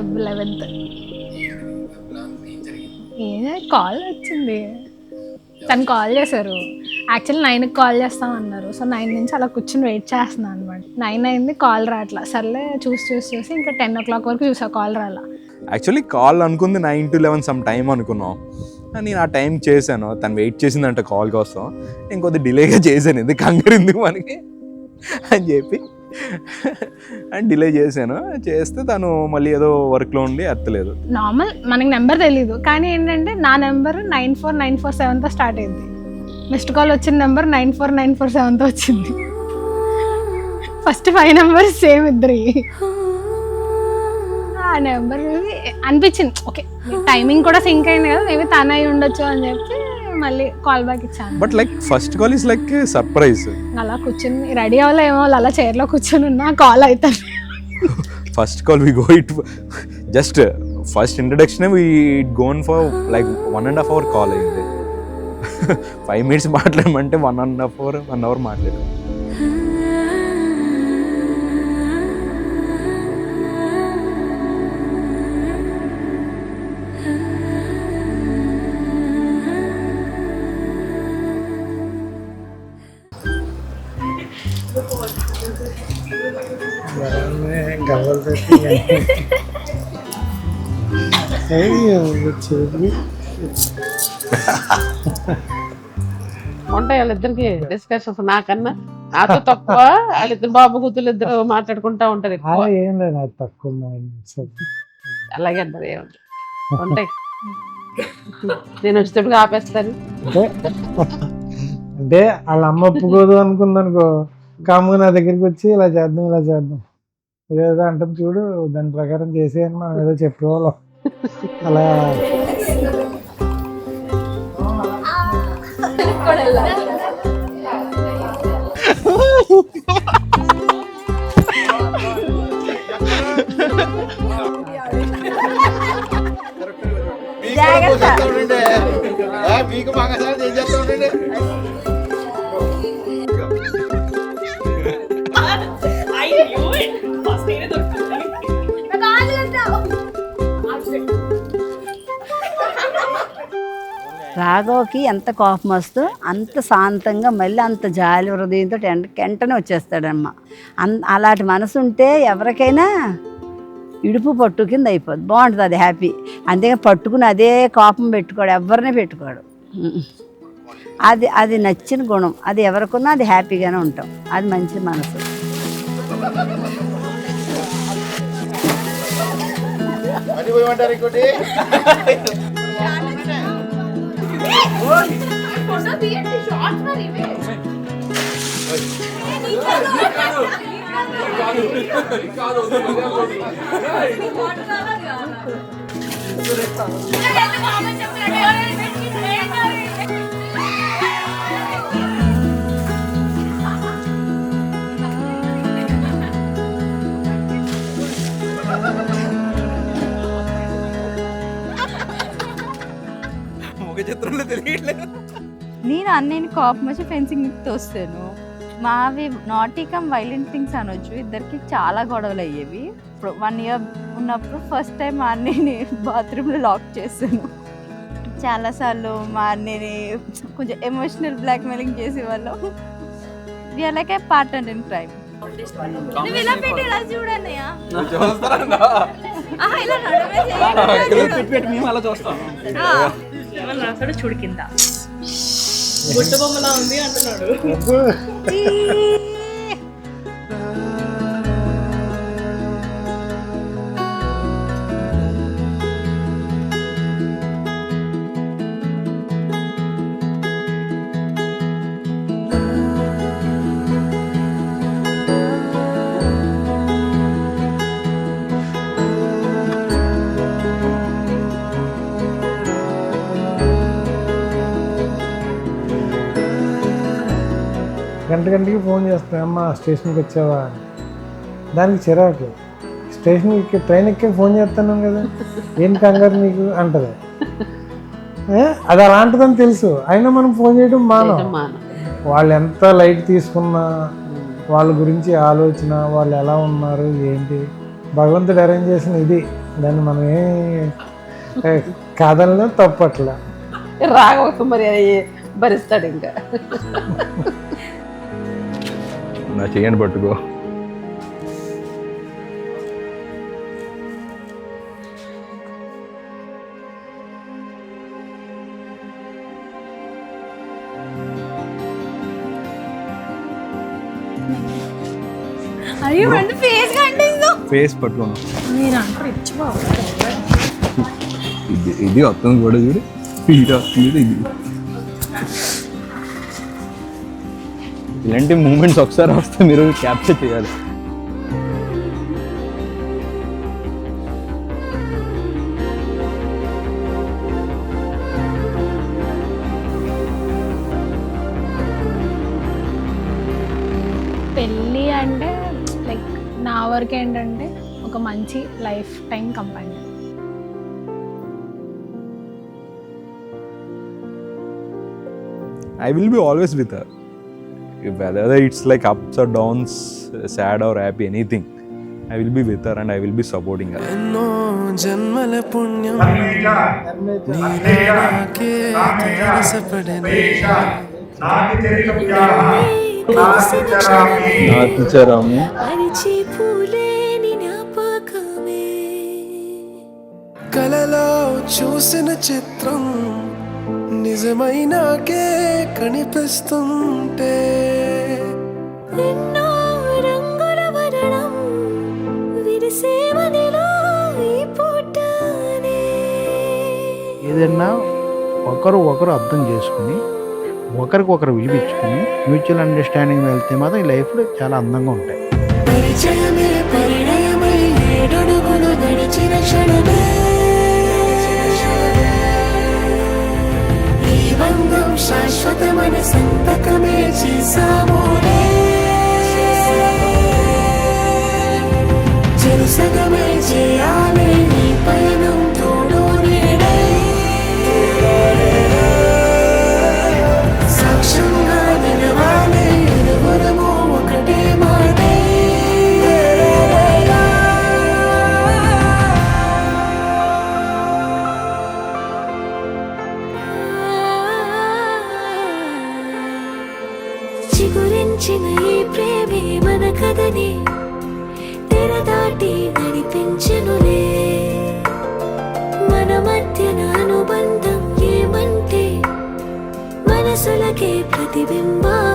Feb 11th. Call వచ్చింది, తను call చేశారు. యాక్చువల్లీ 9కి కాల్ చేస్తామన్నారు. సో 9 నుంచి అలా కూర్చొని వెయిట్ చేస్తున్నాను అనమాట. 9 అయింది, కాల్ రావట్లా. సర్లే చూసి ఇంకా 10 o'clock వరకు చూసా, కాల్ రాలా. యాక్చువల్లీ కాల్ అనుకుంది 9 to 11 సమ్ టైం అనుకున్నాం. నేను ఆ టైం చేశాను, తను వెయిట్ చేసిందంటే కాల్ కోసం. ఇంకొద్ది డిలేగా చేశాను, ఎందుకు కంగారు ఎందుకు మనకి అని చెప్పి అండ్ డిలే చేశాను. చేస్తే తను మళ్ళీ ఏదో వర్క్లో ఉండి ఎత్తలేదు. నార్మల్ మనకి నెంబర్ తెలీదు, కానీ ఏంటంటే నా నెంబర్ 94947తో స్టార్ట్ అయింది. మిస్డ్ కాల్ వచ్చిన నెంబర్ 94947తో వచ్చింది. ఫస్ట్ 5 నెంబర్స్ సేమ్ ఇద్దరి. ఆ నెంబర్ అనిపించింది ఓకే, టైమింగ్ కూడా సింక్ అయింది కదా, మేబీ తను అయి ఉండొచ్చు అని చెప్పి మళ్ళీ కాల్ బ్యాక్ ఇచ్చాను. But like first call is like surprise. అలా కూర్చొని రెడీ అవ్వలేమో, అలా చైర్లో కూర్చొని ఉన్నా కాల్ అవుతాను. First call we go it just first introduction we gone for like 1.5 hour call అయింది. 5 minutes మాట్లాడమంటే 1 hour మాట్లాడాం. గవ్వలు పెట్టి ఉంటాయి వాళ్ళిద్దరికి డిస్కషన్స్. నాతో తక్కువ వాళ్ళిద్దరు బాబు కూతురు ఇద్దరు మాట్లాడుకుంటా ఉంటారు ఎక్కువ. ఏం లేదు, అది తక్కువ. అలాగే అంటారు, ఏముంది ఉంటాయి. నేను వచ్చేటప్పుడు ఆపేస్తాను. అంటే వాళ్ళ అమ్మ ఒప్పుకోదు అనుకుందనుకో, కాముగా నా దగ్గరికి వచ్చి ఇలా చేద్దాం ఏదో అంటాం చూడు, దాని ప్రకారం చేసేయని మనం ఏదో చెప్పేవాళ్ళం. అలా రాఘవకి ఎంత కోపం వస్తుందో అంత శాంతంగా మళ్ళీ అంత జాలి హృదయంతో వెంటనే వచ్చేస్తాడమ్మ. అలాంటి మనసు ఉంటే ఎవరికైనా ఇడుపు పట్టు కింద అయిపోద్ది, బాగుంటుంది, అది హ్యాపీ. అంతేగా పట్టుకుని అదే కోపం పెట్టుకోడు, ఎవరినే పెట్టుకోడు. అది నచ్చిన గుణం, అది ఎవరికున్నా అది హ్యాపీగానే ఉంటాం, అది మంచి మనసు. నేను అన్నయ్యని కోపం వచ్చి ఫెన్సింగ్ తోస్తాను. మావి నాటికం వైలెంట్ థింగ్స్ అనొచ్చు. ఇద్దరికి చాలా గొడవలు అయ్యేవి. 1 year ఉన్నప్పుడు ఫస్ట్ టైం మా అన్నయ్యని బాత్రూంలో లాక్ చేశాను. చాలాసార్లు మా అన్నయ్యని కొంచెం ఎమోషనల్ బ్లాక్మెయిలింగ్ చేసేవాళ్ళం. We are like a partner in crime. చూడు కింద గుట్ట బొమ్మలా ఉంది అంటున్నాడు. గంటకి ఫోన్ చేస్తాను, అమ్మ స్టేషన్కి వచ్చావా, దానికి చిరాకు. స్టేషన్కి ట్రైన్ ఎక్కి ఫోన్ చేస్తున్నాం కదా, ఏం కంగారు నీకు అంటది. అది అలాంటిదని తెలుసు, అయినా మనం ఫోన్ చేయడం మానం. వాళ్ళు ఎంత లైట్ తీసుకున్నా, వాళ్ళ గురించి ఆలోచన, వాళ్ళు ఎలా ఉన్నారు ఏంటి, భగవంతుడు అరేంజ్ చేసిన ఇది దాన్ని మనం కాదన్నా తప్పట్లా. రాకపోతే మరి భరిస్తాడు ఇంకా. నా చెయ్యని పట్టుకో. అయ్యో అంటే ఫేస్ కంటింగ్ ఫేస్ పట్టుకోను. మీరు అంటారు ఇచ్చిపోవాలి. ఇది వస్తుంది కూడా చూడు, ఇది వస్తుంది. ఇది ఇలాంటి మూమెంట్స్ ఒకసారి వస్తే మీరు క్యాప్చర్ చేయాలి. పెళ్ళి అంటే లైక్ నా వరకు ఏంటంటే ఒక మంచి life time companion. I will be always with her. Whether it's like ups or downs, sad or happy, anything, I will be with her and I will be supporting her. ఎన్నో జన్మల పుణ్యం నీకే తారసపడనే కలలో చూసిన చిత్రం నిజమైనాకే కనిపిస్తుంటే ఎన్నో రంగుల వదనం విరిసేవనిలో ఈ పూటనే. ఏదన్నా ఒకరు అర్థం చేసుకుని ఒకరికొకరు విలువించుకుని మ్యూచువల్ అండర్స్టాండింగ్ వెళ్తే మాత్రం ఈ లైఫ్లో చాలా అందంగా ఉంటాయి. పరిచయమే పరిణయమై ఏడడుగులు నడిచిన క్షణమే ఈ బంధం శాశ్వతమైన సంతకమే చేసామోనే చెరుసగమే చేయాలి ఈ పయనం తోడు నీడై సాక్ష్యంగా నిలవాలి ఇరువురము ఒకటే మాటే చిగురించిన ఈ ప్రేమే మన కథని తెరదాటి నడిపించనులే. మన మధ్యన అనుబంధం ఏమంటే మనసులకే ప్రతిబింబం.